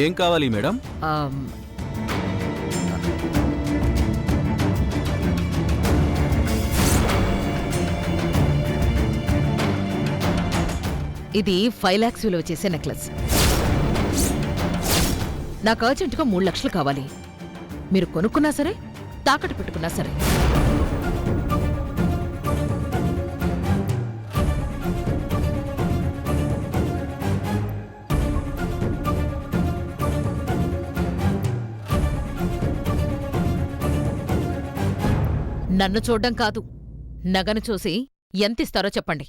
ఏం కావాలి మేడం? ఇది 5 lakhs విలువ చేసే నెక్లెస్. నాకు అర్జెంటుగా 3 లక్షలు కావాలి. మీరు కొనుక్కున్నా సరే, తాకట్టు పెట్టుకున్నా సరే. నన్ను చూడ్డం కాదు, నగను చూసి ఎంతిస్తారో చెప్పండి.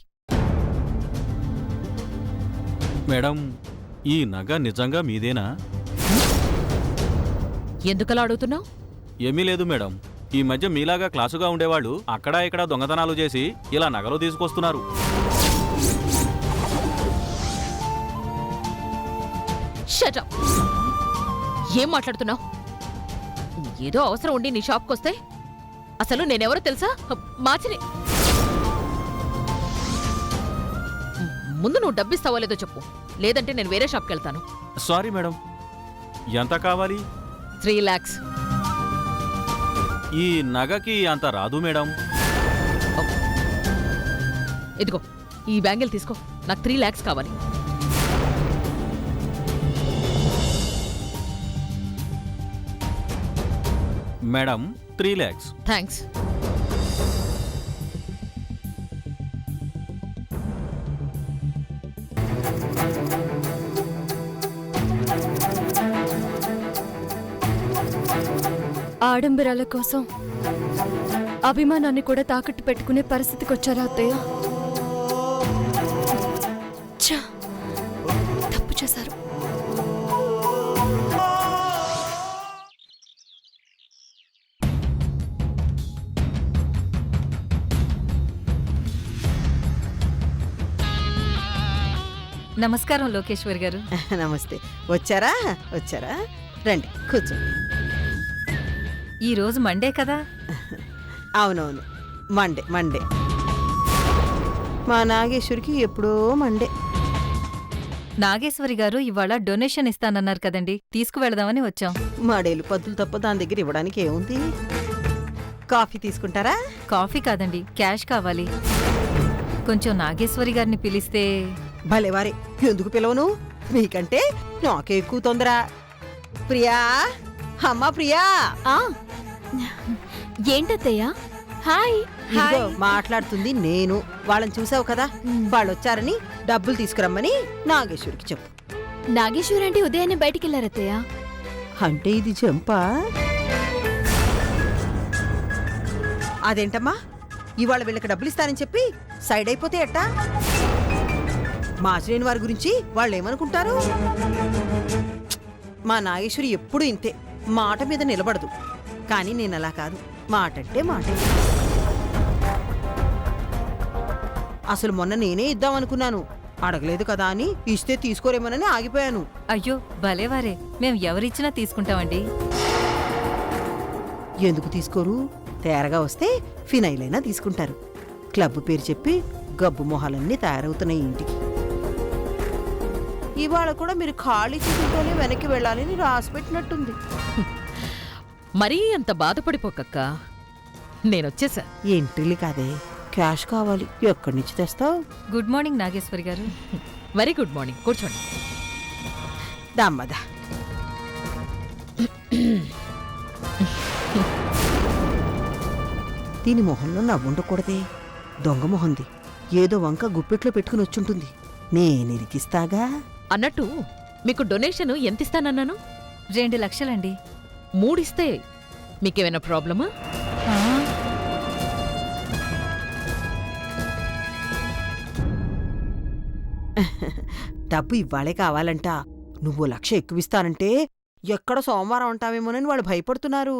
మేడం, ఈ నగ నిజంగా మీదేనా? ఎందుకలా అడుగుతున్నావు? ఏమీ లేదు మేడం, ఈ మధ్య మీలాగా క్లాసుగా ఉండేవాళ్ళు అక్కడా ఇక్కడ దొంగతనాలు చేసి ఇలా నగలు తీసుకొస్తున్నారు. Shut up! ఏం మాట్లాడుతున్నావు? ఏదో అవసరం ఉండి నీ షాప్కొస్తే అసలు నేనెవరో తెలుసా? మాచిని. ముందు నువ్వు డబ్బిస్తావో లేదో చెప్పు, లేదంటే నేను వేరే షాప్కి వెళ్తాను. సారీ మేడం, ఎంత కావాలి? 3 lakhs. ఈ నగకి అంత రాదు మేడం. ఇదిగో ఈ బ్యాంగిల్ తీసుకో, నాకు 3 lakhs కావాలి. Madam, 3 lakhs. థ్యాంక్స్. ఆడంబరాల కోసం అభిమానాన్ని కూడా తాకట్టు పెట్టుకునే పరిస్థితికి వచ్చారా అత్తయ్య? తప్పు చేశారు. నమస్కారం లోకేశ్వర్ గారు. నమస్తే. వచ్చారా వచ్చారా, రండి కూర్చోండి. ఈరోజు మండే కదా? అవునవును, మండే మండే. మా నాగేశ్వరికి ఎప్పుడో మండే. నాగేశ్వరి గారు ఇవాళ డొనేషన్ ఇస్తానన్నారు కదండి, తీసుకువెళదామని వచ్చాం. మాడేలు పద్దులు తప్ప దాని దగ్గర ఇవ్వడానికి ఏముంది? కాఫీ తీసుకుంటారా? కాఫీ కాదండి, క్యాష్ కావాలి. కొంచెం నాగేశ్వరి గారిని పిలిస్తే. భలేవారే, ఎందుకు పిలవను? మీకంటే నాకే ఎక్కువ తొందర. ప్రియా, అమ్మా ప్రియా. ఏంటత్తయ్య? హాయ్. ఇదిగో మాట్లాడుతుంది నేను. వాళ్ళని చూసావు కదా, వాళ్ళు వచ్చారని డబ్బులు తీసుకురమ్మని నాగేశ్వరికి చెప్పు. నాగేశ్వర్ అంటే ఉదయాన్నే బయటికి వెళ్ళారత్తయ్య. అంటే ఇది చెంపా? అదేంటమ్మా, ఇవాళ వీళ్ళకి డబ్బులు ఇస్తానని చెప్పి సైడ్ అయిపోతే ఎట్టా? మాచినేని వారి గురించి వాళ్ళు ఏమనుకుంటారు? మా నాగేశ్వరి ఎప్పుడూ ఇంతే, మాట మీద నిలబడదు. కానీ నేను అలా కాదు, మాట అంటే మాటే. అసలు మొన్న నేనే ఇద్దామనుకున్నాను, అడగలేదు కదా అని ఇస్తే తీసుకోరేమోనని ఆగిపోయాను. అయ్యో భలేవారే, మేం ఎవరిచ్చినా తీసుకుంటామండి. ఎందుకు తీసుకోరు? తేరగా వస్తే ఫినైల్ అయినా తీసుకుంటారు. క్లబ్ పేరు చెప్పి గబ్బు మొహాలన్నీ తయారవుతున్నాయి ఇంటికి. ఇవాళ కూడా మీరు ఖాళీ చేతులతోనే వెనక్కి వెళ్ళాలని రాసిపెట్టినట్టుంది. మరీ అంత బాధపడిపోకక్క, నేనొచ్చేసా. ఎంట్రీలు కాదే, క్యాష్ కావాలి. ఎక్కడి నుంచి తెస్తావు? గుడ్ మార్నింగ్ నాగేశ్వరి గారు. వెరీ గుడ్ మార్నింగ్, కూర్చోండి. దామ్మదా. దీని మొహంలో నవ్వుండకూడదే, దొంగ మొహంది. ఏదో వంక గుప్పెట్లో పెట్టుకుని వచ్చుంటుంది. నేనిరికిస్తాగా. అన్నట్టు మీకు డొనేషన్ ఎంతిస్తానన్నాను? 2 లక్షలండి. 3 ఇస్తే మీకేమైనా ప్రాబ్లమా? డబ్బు ఇవ్వాలే కావాలంట. నువ్వు 1 లక్ష ఎక్కువిస్తానంటే ఎక్కడ సోమవారం ఉంటావేమోనని వాళ్ళు భయపడుతున్నారు.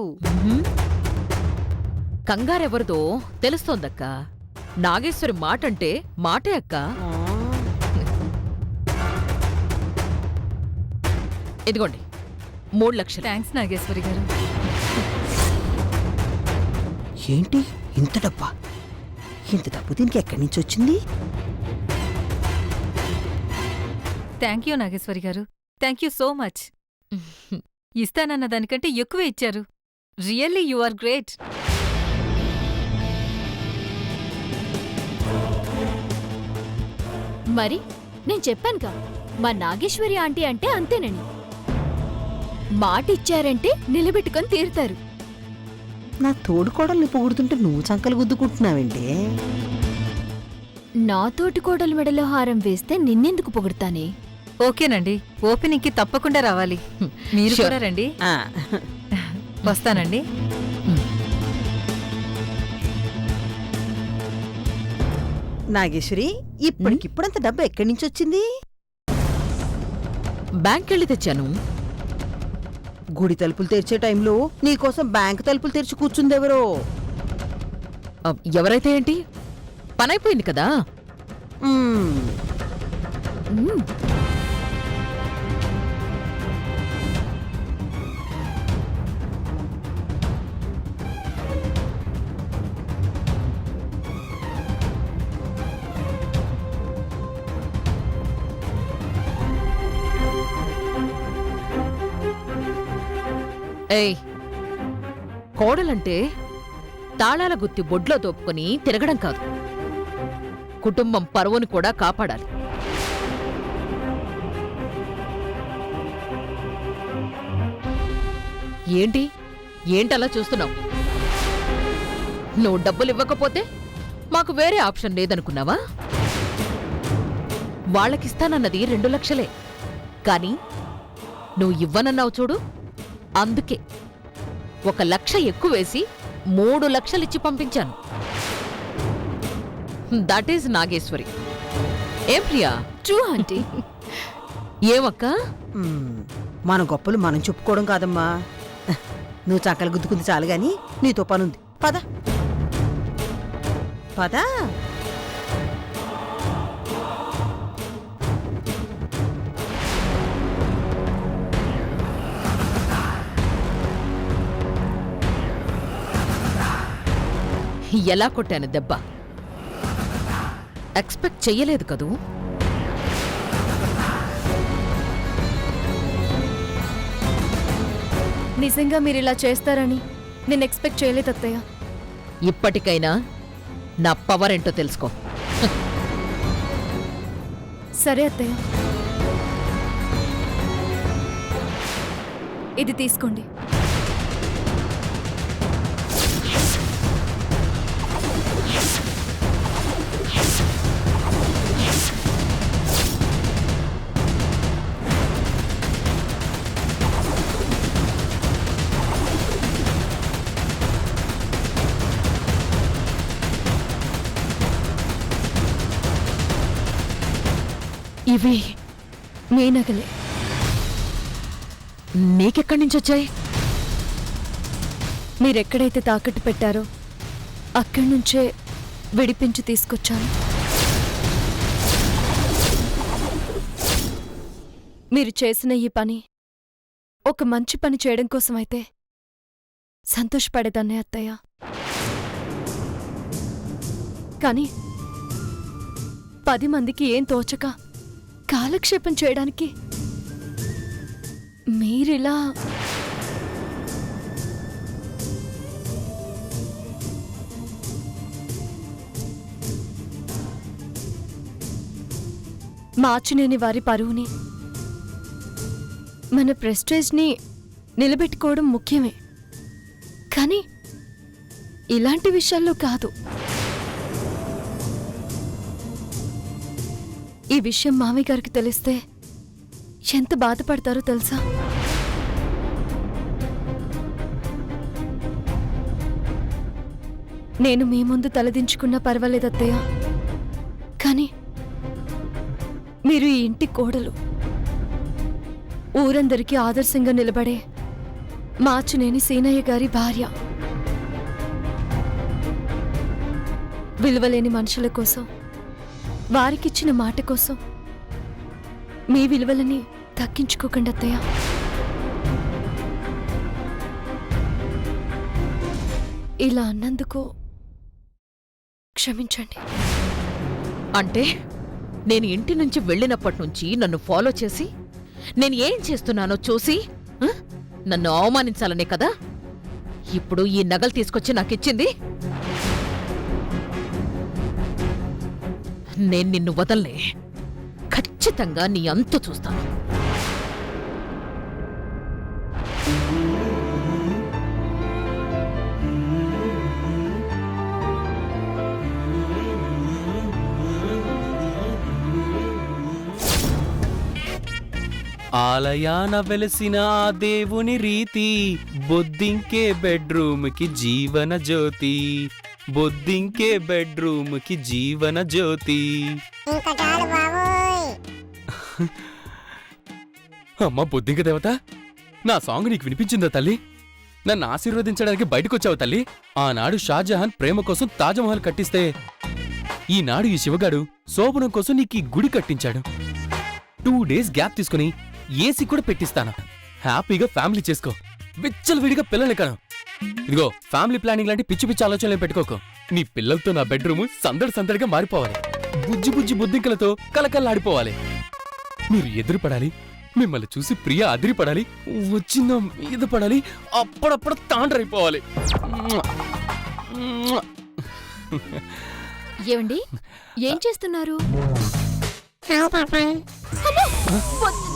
కంగారెవరిదో తెలుస్తోందక్క. నాగేశ్వరి మాటంటే మాటే అక్క. ఇదిగోండి 3 లక్షలు. థ్యాంక్స్ నాగేశ్వరి గారు. ఏంటి ఇంత డబ్బా? ఇంత డబ్బు దీనికి ఎక్కడి నుంచి వచ్చింది? థ్యాంక్ యూ నాగేశ్వరి గారు. Thank you so much. ఇస్తానన్న దానికంటే ఎక్కువే ఇచ్చారు. Really you are great. మరి నేను చెప్పానుగా మా నాగేశ్వరి ఆంటీ అంటే అంతేనని. మాట ఇచ్చారంటే నిలబెట్టుకొని తీరుతారు. నా తోడుకోడల్ని పొగుడుతుంటే నువ్వు చంకలు గుద్దుకుంటున్నావేంటి? నా తోటి కోడలు మెడలో హారం వేస్తే నిన్నెందుకు పొగుడతానే? ఓకేనండి, ఓపెనింగ్కి తప్పకుండా రావాలి. మీరు Sure. కూడా రండి. ఆ, వస్తానండి. నాగేశ్వరి, ఇప్పటికిప్పుడంత డబ్బు ఎక్కడి నుంచి వచ్చింది? బ్యాంకెళ్ళి తెచ్చాను. గుడి తలుపులు తెరిచే టైంలో నీకోసం బ్యాంక్ తలుపులు తెరిచి కూర్చుందెవరో. ఎవరైతే ఏంటి, పనైపోయింది కదా. మ్మ్. మ్మ్. ఏయ్, కోడలంటే తాళాల గుత్తి బొడ్లో తోపుకొని తిరగడం కాదు, కుటుంబం పరువుని కూడా కాపాడాలి. ఏంటలా చూస్తున్నావు? నువ్వు డబ్బులు ఇవ్వకపోతే మాకు వేరే ఆప్షన్ లేదనుకున్నావా? వాళ్ళకిస్తానన్నది 2 లక్షలే, కానీ నువ్వు ఇవ్వనన్నావు చూడు, అందుకే 1 లక్ష ఎక్కువేసి 3 లక్షలిచ్చి పంపించాను. That is Nageswari. ఏం ప్రియా? True aunty. ఏమక్కా? మ్మ్. మన గొప్పలు మనం చెప్పుకోవడం కాదమ్మా. నువ్వు చంకలు గుద్దుకుంది చాలు గాని నీతో పనుంది. పద పద. ఎలా కొట్టాను దెబ్బ? ఎక్స్పెక్ట్ చెయ్యలేదు కదూ. నిజంగా మీరిలా చేస్తారని నేను ఎక్స్పెక్ట్ చేయలేదు అత్తయ్య. ఇప్పటికైనా నా పవర్ ఏంటో తెలుసుకో. సరే అత్తయ్య, ఇది తీసుకోండి. ఇవి మీ నగలే. నీకెక్కడి నుంచి వచ్చాయి? మీరెక్కడైతే తాకట్టు పెట్టారో అక్కడి నుంచే విడిపించి తీసుకొచ్చాను. మీరు చేసిన ఈ పని ఒక మంచి పని చేయడం కోసమైతే సంతోషపడేదాన్నే అత్తయ్య. కాని 10 మందికి ఏం తోచక కాలక్షేపం చేయడానికి మీరిలా మార్చినేని వారి పరువుని, మన ప్రెస్టేజ్ని నిలబెట్టుకోవడం ముఖ్యమే, కానీ ఇలాంటి విషయాల్లో కాదు. ఈ విషయం మామయ్య గారికి తెలిస్తే ఎంత బాధపడతారో తెలుసా? నేను మీ ముందు తలదించుకున్నా పర్వాలేదత్తయ్య, కానీ మీరు ఈ ఇంటి కోడలు, ఊరందరికీ ఆదర్శంగా నిలబడే మార్చినేని సీనయ్య గారి భార్య. విలువలేని మనుషుల కోసం, వారికిచ్చిన మాట కోసం మీ విలువలని తగ్గించుకోకండి అత్తయ్య. ఇలా అన్నందుకు క్షమించండి. అంటే నేను ఇంటి నుంచి వెళ్ళినప్పటి నుంచి నన్ను ఫాలో చేసి నేను ఏం చేస్తున్నానో చూసి నన్ను అవమానించాలనే కదా ఇప్పుడు ఈ నగలు తీసుకొచ్చి నాకిచ్చింది. నేను నిన్ను వదలనే. ఖచ్చితంగా నీ అంతు చూస్తాను. ఆలయాన వెలసిన ఆ దేవుని రీతి బొద్దింకే బెడ్రూమ్ కి జీవన జ్యోతి, బొద్దింకే బెడ్రూమ్ కి జీవన జ్యోతి. అమ్మా బొద్దింక దేవత, నా సాంగ్ నీకు వినిపించిందా తల్లి? నన్ను ఆశీర్వదించడానికి బయటకొచ్చావు తల్లి. ఆనాడు షాజహాన్ ప్రేమ కోసం తాజ్మహల్ కట్టిస్తే ఈనాడు ఈ శివగాడు శోభనం కోసం నీకు ఈ గుడి కట్టించాడు. 2 days గ్యాప్ తీసుకుని ఏసీ కూడా పెట్టిస్తాను. హ్యాపీగా ఫ్యామిలీ చేసుకో, విచ్చలవిడిగా పిల్లల్ని కను. ఇదిగో ఫ్యామిలీ ప్లానింగ్ లాంటి పిచ్చి పిచ్చి ఆలోచనలు పెట్టుకోకు. నీ పిల్లలతో నా బెడ్రూమ్ సందడి సందడిగా మారిపోవాలి. బుజ్జి బుజ్జి బుద్ధింకలతో కలకల్లాడిపోవాలి. మీరు ఎదురుపడాలి, మిమ్మల్ని చూసి ప్రియ అదిరిపడాలి, వచ్చిందో మీద పడాలి, అప్పుడప్పుడు తాండ్రైపోవాలి. ఏమండి ఏం చేస్తున్నారు?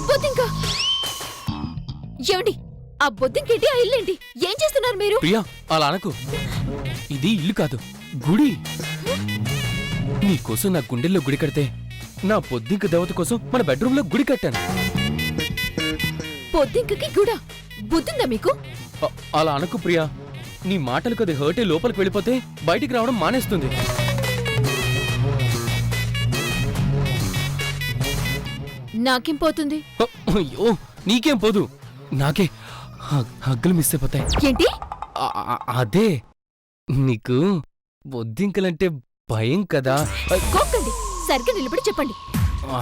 బొద్దింక ఏమండి? ఆ బొద్దింకేంటి, ఆ ఇల్లేంటి? ఏం చేస్తున్నారు మీరు? ప్రియా అలా అనకు, ఇది ఇల్లు కాదు గుడి. నీకోసం నా గుండెల్లో గుడి కడితే నా పొద్దింక దేవత కోసం మన బెడ్రూమ్ లో గుడి కట్టాను. బొద్దింకకి గుడా? బుద్ధిందా మీకు? అలా అనకు ప్రియా, నీ మాటలకు అది హర్టే లోపలికి వెళ్ళిపోతే బయటికి రావడం మానేస్తుంది. నాకేం పోతుంది? అయ్యో నీకేం పోదు, నాకే హగ్గులు మిస్ అయిపోతాయి. ఏంటి? అదే నీకు బొద్దింకలంటే భయం కదా. కోక్కండి, సరిగ్గా నిలబడి చెప్పండి.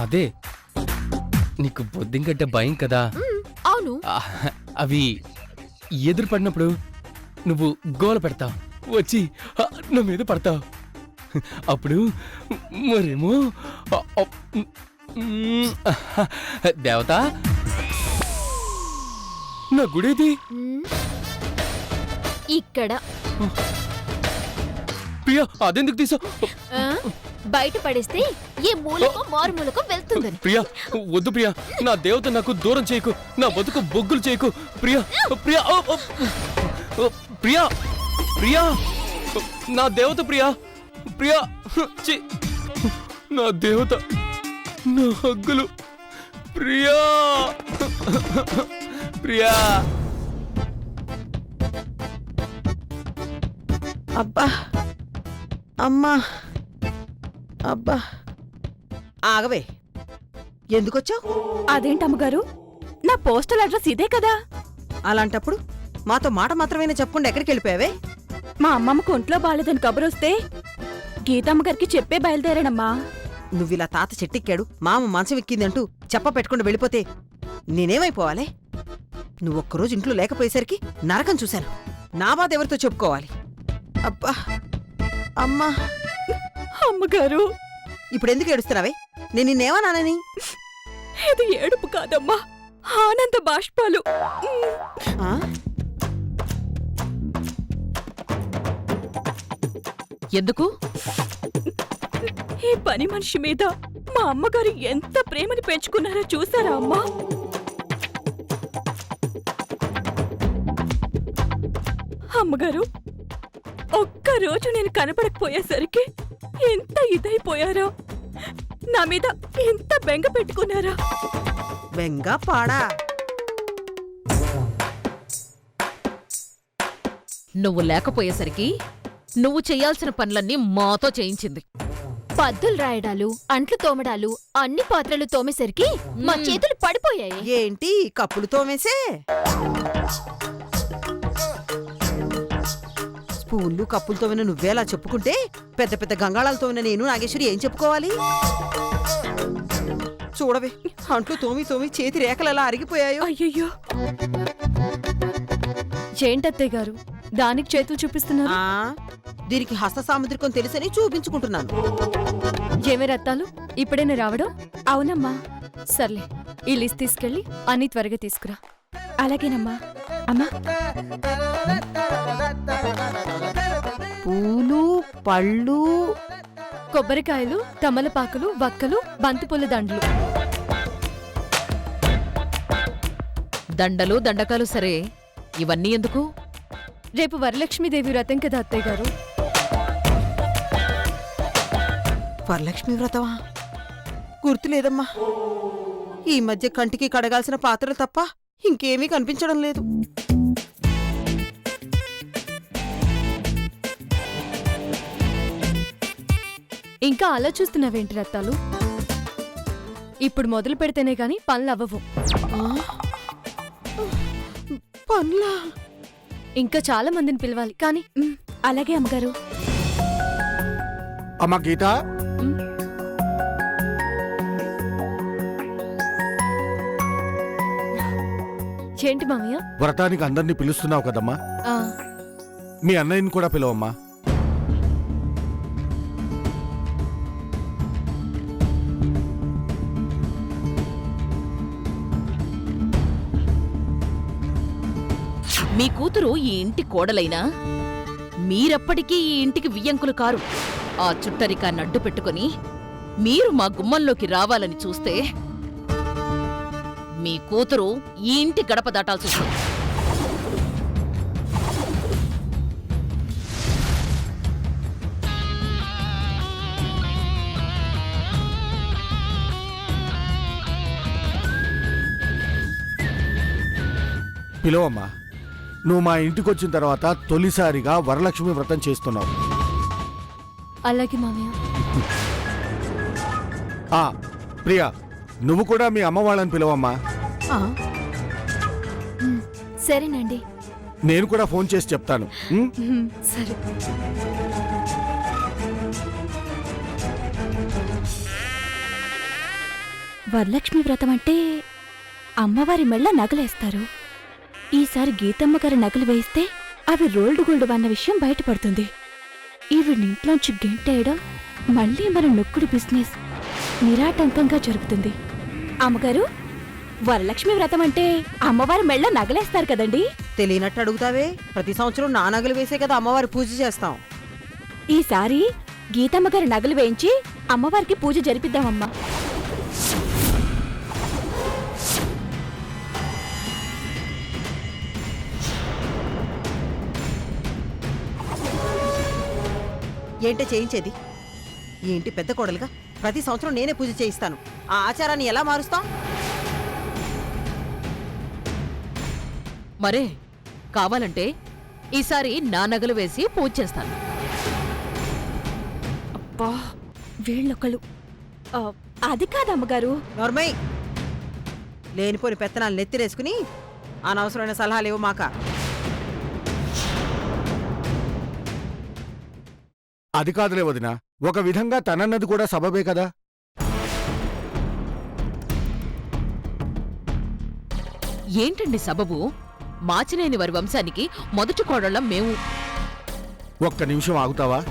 అదే నీకు బొద్దింకంటే భయం కదా. అవును. అవి ఎదురు పడినప్పుడు నువ్వు గోల పెడతావు, వచ్చి నా మీద పడతావు. అప్పుడు మరేమో దేవత నా గుడేది ఇక్కడ. ప్రియా అదెందుకు తీసా? బయట పడేస్తే ఏ మూలకో మారు మూలకో వెళ్తుందని. ప్రియా వద్దు ప్రియా, నా దేవత నాకు దూరం చేయకు, నా బతుకు బొగ్గులు చేయకు. ప్రియా ప్రియా ప్రియా ప్రియా నా దేవత ప్రియా ప్రియా నా దేవత, నా హగ్గులు ప్రియా ప్రియా. అబ్బా అమ్మా అబ్బా ఆగవే, ఎందుకొచ్చావు? అదేంటమ్మగారు, నా పోస్టల్ అడ్రస్ ఇదే కదా. అలాంటప్పుడు మాతో మాట మాత్రమే చెప్పకుండా ఎక్కడికి వెళ్ళిపోయావే? మా అమ్మమ్మకు ఒంట్లో బాలేదని కబురొస్తే గీతమ్మగారికి చెప్పే బయలుదేరానమ్మా. నువ్విలా తాత చెట్టెక్కాడు, మామ మంచం ఎక్కిందంటూ చెప్ప పెట్టుకుండా వెళ్ళిపోతే నేనేమైపోవాలి? నువ్వొక్కరోజు ఇంట్లో లేకపోయేసరికి నరకం చూశాను. నా బాధ ఎవరితో చెప్పుకోవాలి? అబ్బా అమ్మా. అమ్మగారు ఇప్పుడెందుకు ఏడుస్తున్నావే? నేను నిన్నేమన్నానని? ఇది ఏడుపు కాదమ్మా, ఆనంద బాష్పాలు. ఆ? ఎందుకు? ఈ పని మనిషి మీద మా అమ్మగారు ఎంత ప్రేమని పెంచుకున్నారో చూసారా అమ్మా? అమ్మగారు ఒక్కరోజు నేను కనపడకపోయేసరికి ఎంత ఇదైపోయారో, నా మీద ఎంత బెంగ పెట్టుకున్నారా? బెంగ పాడా? నువ్వు లేకపోయేసరికి నువ్వు చెయ్యాల్సిన పనులన్నీ మాతో చేయించింది. పద్దులు రాయడాలు, అంట్లు తోమడాలు, అన్ని పాత్రలు తోమేసరికి మా చేతులు పడిపోయాయి. ఏంటి కప్పులు తోమేసే? స్పూన్లు కప్పులు తోమిన నువ్వేలా చెప్పుకుంటే పెద్ద పెద్ద గంగాళాలు తోమిన నేను నాగేశ్వరి ఏం చెప్పుకోవాలి? చూడవే, అంట్లు తోమి తోమి చేతి రేఖలు ఎలా అరిగిపోయాయో. అయ్యయ్యో, ఏంటత్తయ్య గారు దానికి చేతులు చూపిస్తున్నారు? దీనికి హస్త సాముద్రికం తెలుసని చూపించుకుంటున్నాను. ఏమే రత్తాలు ఇప్పుడేనా రావడం? అవునమ్మా. సర్లే, ఈ లిస్ట్ తీసుకెళ్ళి అన్నీ త్వరగా తీసుకురా. అలాగేనమ్మా. అమ్మా, పూలు, పళ్ళు, కొబ్బరికాయలు, తమలపాకులు, వక్కలు, బంతిపూల దండలు. దండలు దండకాలు సరే, ఇవన్నీ ఎందుకు? రేపు వరలక్ష్మీదేవి వ్రతం కదా అత్తయ్య గారు. వరలక్ష్మి వ్రతమా? గుర్తులేదమ్మా. ఈ మధ్య కంటికి కడగాల్సిన పాత్రలు తప్ప ఇంకేమీ కనిపించడం లేదు. ఇంకా అలా చూస్తున్నావేంటి రత్తాలు? ఇప్పుడు మొదలు పెడితేనే గాని పనులవ్వవు. పనులా? ఇంకా చాలా మందిని పిలవాలి కానీ. అలాగే అమ్మగారు. అమ్మా గీత, ఏంటి మామయ్య? వ్రతానికి అందరినీ పిలుస్తున్నావు కదమ్మా, ఆ, మీ అన్నయ్యని కూడా పిలవమ్మా. మీ కూతురు ఈ ఇంటి కోడలైనా మీరెప్పటికీ ఈ ఇంటికి వియ్యంకులు కారు. ఆ చుట్టరికాన్ని అడ్డు పెట్టుకుని మీరు మా గుమ్మంలోకి రావాలని చూస్తే మీ కూతురు ఈ ఇంటి గడప దాటాల్సి వస్తుంది. పిలవమ్మా. నువ్వు మా ఇంటికి వచ్చిన తర్వాత తొలిసారిగా వరలక్ష్మి వ్రతం చేస్తున్నావు. అలాగే మామయ్య. ఆ ప్రియా, నువ్వు కూడా మీ అమ్మ వాళ్ళని పిలవమ్మా. ఆ, సరేనండి. నేను కూడా ఫోన్ చేసి చెప్తాను. ఉం? సరే. వరలక్ష్మి వ్రతం అంటే అమ్మవారి మెళ్ళ నగలేస్తారు. ఈసారి గీతమ్మ గారి నగలు వేయిస్తే అవి రోల్డ్ గోల్డ్ అన్న విషయం బయటపడుతుంది. ఈవిడ్నింట్లోంచి గెంటేయడం మళ్ళీ మన నొక్కుడు బిజినెస్ నిరాటంకంగా జరుగుతుంది. అమ్మగారు, వరలక్ష్మి వ్రతం అంటే అమ్మవారి మెళ్ళ నగలేస్తారు కదండి? తెలియనట్టు అడుగుతావే. ప్రతి సంవత్సరం నా నగలు వేసే కదా అమ్మవారి పూజ చేస్తాం. ఈసారి గీతమ్మ గారి నగలు వేయించి అమ్మవారికి పూజ జరిపిద్దామమ్మా. ఏంటే చేయించేది? ఈ ఇంటి పెద్ద కోడలుగా ప్రతి సంవత్సరం నేనే పూజ చేయిస్తాను. ఆ ఆచారాన్ని ఎలా మారుస్తాం? మరే కావాలంటే ఈసారి నా నగలు వేసి పూజ చేస్తాను. అబ్బా, వీళ్ళొకళ్ళు. అది కాదమ్మగారు. నోర్మై, లేనిపోని పెత్తనాలు నెత్తిరేసుకుని అనవసరమైన సలహాలేవో మాక. అది కాదులే వదినా, ఒక విధంగా తనన్నది కూడా సబబే కదా. ఏంటండి సబబు? మాచినేని వారి వంశానికి మొదటి కోడళ్ళం మేము. ఒక్క నిమిషం ఆగుతావా?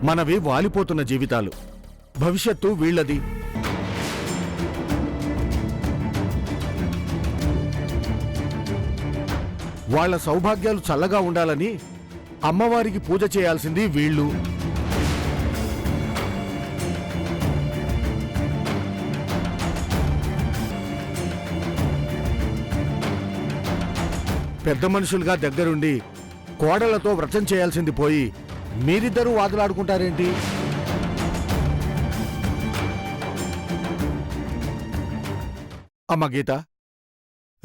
మనవి వాలిపోతున్న జీవితాలు, భవిష్యత్తు వీళ్ళది. వాళ్ళ సౌభాగ్యాలు చల్లగా ఉండాలని అమ్మవారికి పూజ చేయాల్సింది వీళ్ళు. పెద్ద మనుషులుగా దగ్గరుండి కోడళ్లతో వ్రతం చేయాల్సింది పోయి మీరిద్దరూ వాదులాడుకుంటారేంటి? అమ్మ గీత,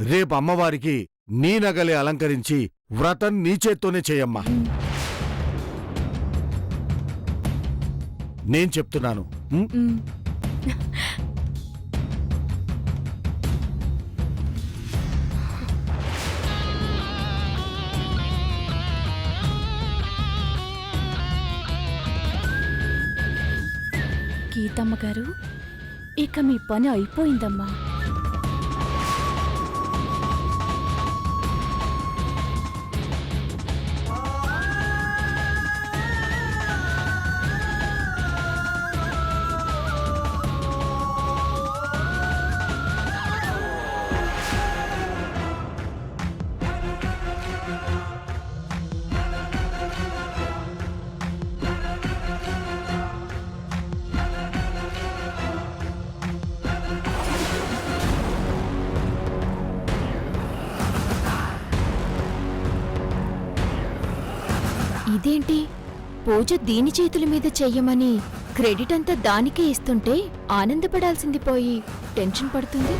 రేపు అమ్మవారికి నీ నగలే అలంకరించి వ్రతం నీ చేత్తోనే చేయమ్మా. నేను చెప్తున్నాను. ఉం? గీతమ్మ గారు, ఇక మీ పని అయిపోయిందమ్మా. ఇదేంటి పూజ దీని చేతుల మీద చెయ్యమని క్రెడిట్ అంతా దానికే ఇస్తుంటే ఆనందపడాల్సింది పోయి టెన్షన్ పడుతుంది.